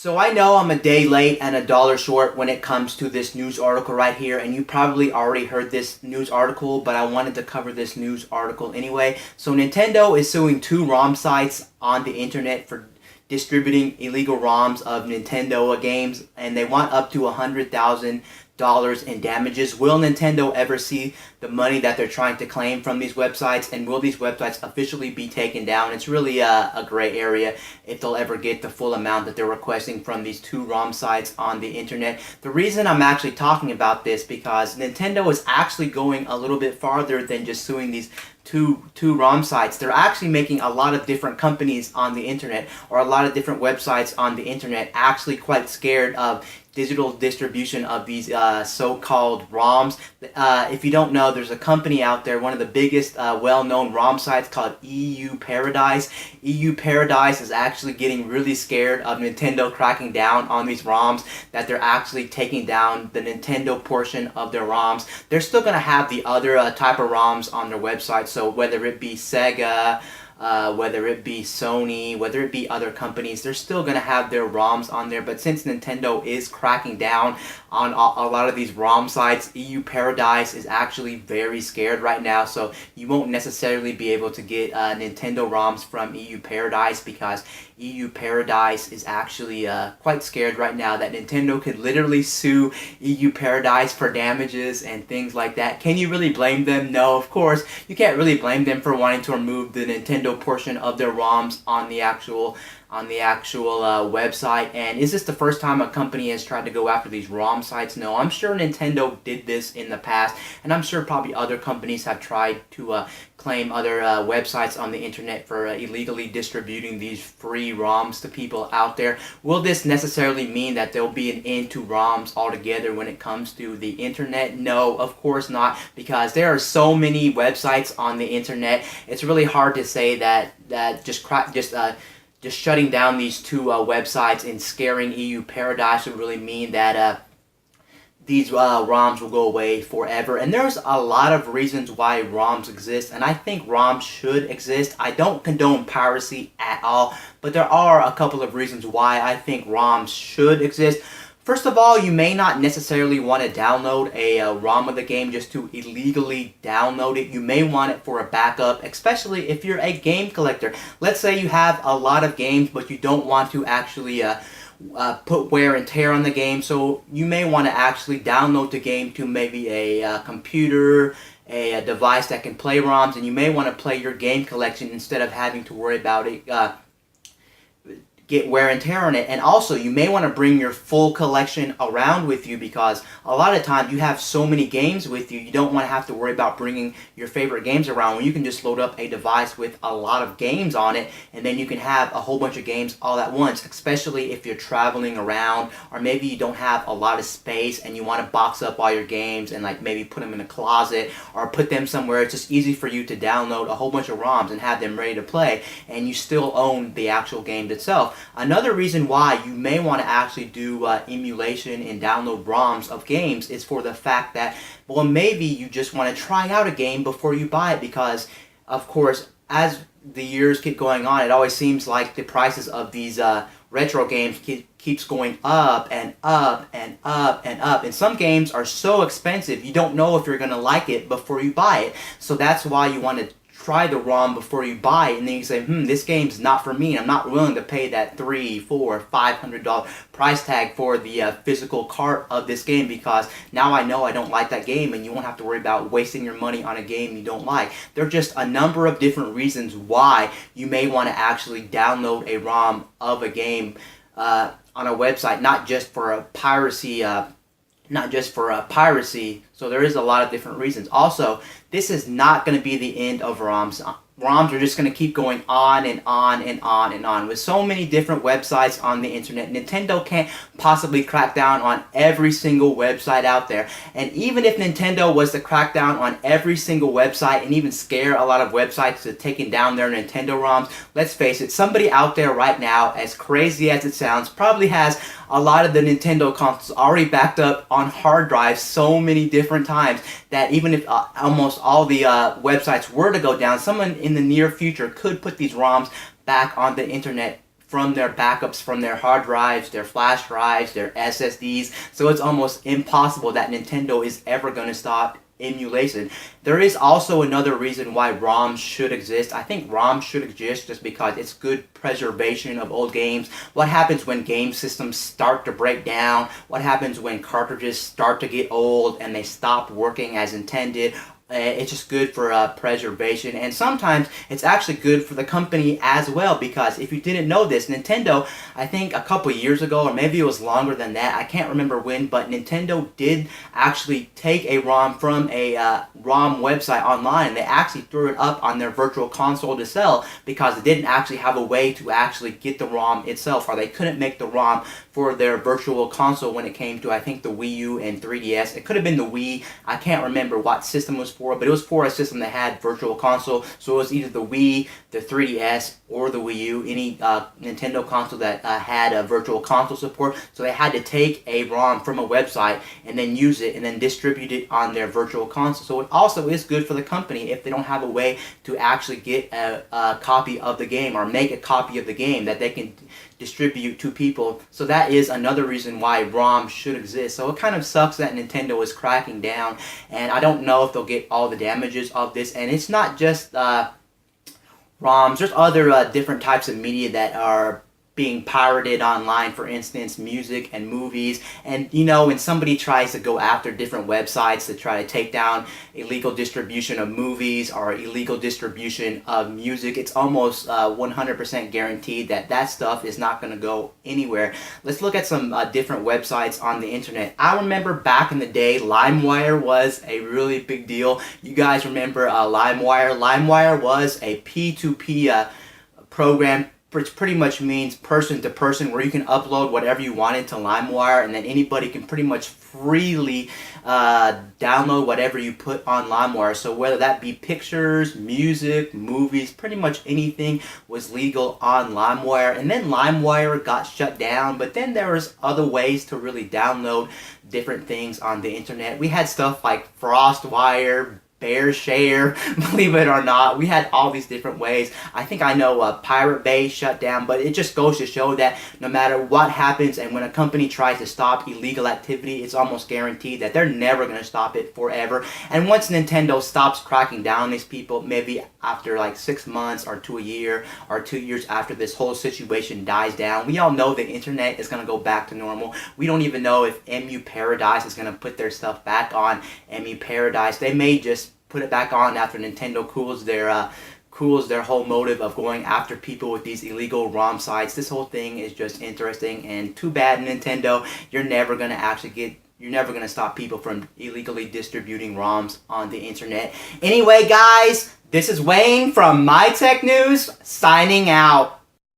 So I know I'm a day late and a dollar short when it comes to this news article right here, and you probably already heard this news article, but I wanted to cover this news article anyway. So Nintendo is suing two ROM sites on the internet for distributing illegal ROMs of Nintendo games, and they want up to $100,000 in damages. Will Nintendo ever see the money that they're trying to claim from these websites, and will these websites officially be taken down? It's really a gray area if they'll ever get the full amount that they're requesting from these two ROM sites on the internet. The reason I'm actually talking about this because Nintendo is actually going a little bit farther than just suing these two ROM sites. They're actually making a lot of different companies on the internet, or a lot of different websites on the internet, actually quite scared of digital distribution of these so-called ROMs. If you don't know, there's a company out there, one of the biggest well-known ROM sites, called Emuparidise. Emuparidise is actually getting really scared of Nintendo cracking down on these ROMs, that they're actually taking down the Nintendo portion of their ROMs. They're still going to have the other type of ROMs on their website, so whether it be Sega, whether it be Sony, whether it be other companies, they're still going to have their ROMs on there. But since Nintendo is cracking down on a lot of these ROM sites, Emuparidise is actually very scared right now. So you won't necessarily be able to get Nintendo ROMs from Emuparidise, because Emuparidise is actually quite scared right now that Nintendo could literally sue Emuparidise for damages and things like that. Can you really blame them? No, of course you can't really blame them for wanting to remove the Nintendo portion of their ROMs on the actual website. And is this the first time a company has tried to go after these ROM sites? No, I'm sure Nintendo did this in the past, and I'm sure probably other companies have tried to claim other websites on the internet for illegally distributing these free ROMs to people out there. Will this necessarily mean that there'll be an end to ROMs altogether when it comes to the internet? No, of course not, because there are so many websites on the internet. It's really hard to say that just shutting down these two websites and scaring Emuparidise would really mean that these ROMs will go away forever. And there's a lot of reasons why ROMs exist, and I think ROMs should exist. I don't condone piracy at all, but there are a couple of reasons why I think ROMs should exist. First of all, you may not necessarily want to download a ROM of the game just to illegally download it. You may want it for a backup, especially if you're a game collector. Let's say you have a lot of games, but you don't want to actually put wear and tear on the game, so you may want to actually download the game to maybe a computer, a device that can play ROMs, and you may want to play your game collection instead of having to worry about it get wear and tear on it. And also, you may want to bring your full collection around with you, because a lot of times you have so many games with you, you don't want to have to worry about bringing your favorite games around, when you can just load up a device with a lot of games on it, and then you can have a whole bunch of games all at once, especially if you're traveling around, or maybe you don't have a lot of space and you want to box up all your games and like maybe put them in a closet or put them somewhere. It's just easy for you to download a whole bunch of ROMs and have them ready to play, and you still own the actual game itself. Another reason why you may want to actually do emulation and download ROMs of games is for the fact that, well, maybe you just want to try out a game before you buy it, because, of course, as the years keep going on, it always seems like the prices of these retro games keeps going up and up and up and up. And some games are so expensive, you don't know if you're going to like it before you buy it. So that's why you want to try the ROM before you buy it, and then you say, this game's not for me. I'm not willing to pay that $300, $400, $500 price tag for the physical cart of this game, because now I know I don't like that game, and you won't have to worry about wasting your money on a game you don't like. There are just a number of different reasons why you may want to actually download a ROM of a game on a website, not just for a piracy so there is a lot of different reasons. Also, this is not going to be the end of ROMs. ROMs are just going to keep going on and on and on and on. With so many different websites on the internet, Nintendo can't possibly crack down on every single website out there. And even if Nintendo was to crack down on every single website and even scare a lot of websites to taking down their Nintendo ROMs, let's face it, somebody out there right now, as crazy as it sounds, probably has a lot of the Nintendo consoles already backed up on hard drives so many different times that even if almost all the websites were to go down, someone in the near future could put these ROMs back on the internet from their backups from their hard drives, their flash drives, their SSDs. So it's almost impossible that Nintendo is ever going to stop emulation. There is also another reason why ROMs should exist. I think ROMs should exist just because it's good preservation of old games. What happens when game systems start to break down? What happens when cartridges start to get old and they stop working as intended? It's just good for preservation, and sometimes it's actually good for the company as well, because if you didn't know this, Nintendo, I think a couple years ago, or maybe it was longer than that, I can't remember when, but Nintendo did actually take a ROM from a ROM website online, and they actually threw it up on their virtual console to sell because they didn't actually have a way to actually get the ROM itself, or they couldn't make the ROM for their virtual console when it came to, I think, the Wii U and 3DS. It could have been the Wii. I can't remember what system was for, but it was for a system that had virtual console, so it was either the Wii, the 3DS, or the Wii U, any Nintendo console that had a virtual console support. So they had to take a ROM from a website and then use it and then distribute it on their virtual console. So it also is good for the company if they don't have a way to actually get a copy of the game or make a copy of the game that they can distribute to people. So that is another reason why ROMs should exist. So it kind of sucks that Nintendo is cracking down, and I don't know if they'll get all the damages of this. And it's not just ROMs. There's other different types of media that are being pirated online, for instance, music and movies. And you know, when somebody tries to go after different websites to try to take down illegal distribution of movies or illegal distribution of music, it's almost 100% guaranteed that that stuff is not going to go anywhere. Let's look at some different websites on the internet. I remember back in the day, LimeWire was a really big deal. You guys remember LimeWire? LimeWire was a P2P program, which pretty much means person to person, where you can upload whatever you wanted to LimeWire, and then anybody can pretty much freely download whatever you put on LimeWire. So whether that be pictures, music, movies, pretty much anything was legal on LimeWire. And then LimeWire got shut down, but then there was other ways to really download different things on the internet. We had stuff like FrostWire, BearShare, believe it or not. We had all these different ways. I think I know Pirate Bay shut down, but it just goes to show that no matter what happens, and when a company tries to stop illegal activity, it's almost guaranteed that they're never going to stop it forever. And once Nintendo stops cracking down on these people, maybe after like 6 months or to a year or 2 years after this whole situation dies down, we all know the internet is going to go back to normal. We don't even know if Emuparidise is going to put their stuff back on Emuparidise. They may just put it back on after Nintendo cools their whole motive of going after people with these illegal ROM sites. This whole thing is just interesting, and too bad, Nintendo. You're never going to stop people from illegally distributing ROMs on the internet. Anyway, guys, this is Wayne from My Tech News, signing out.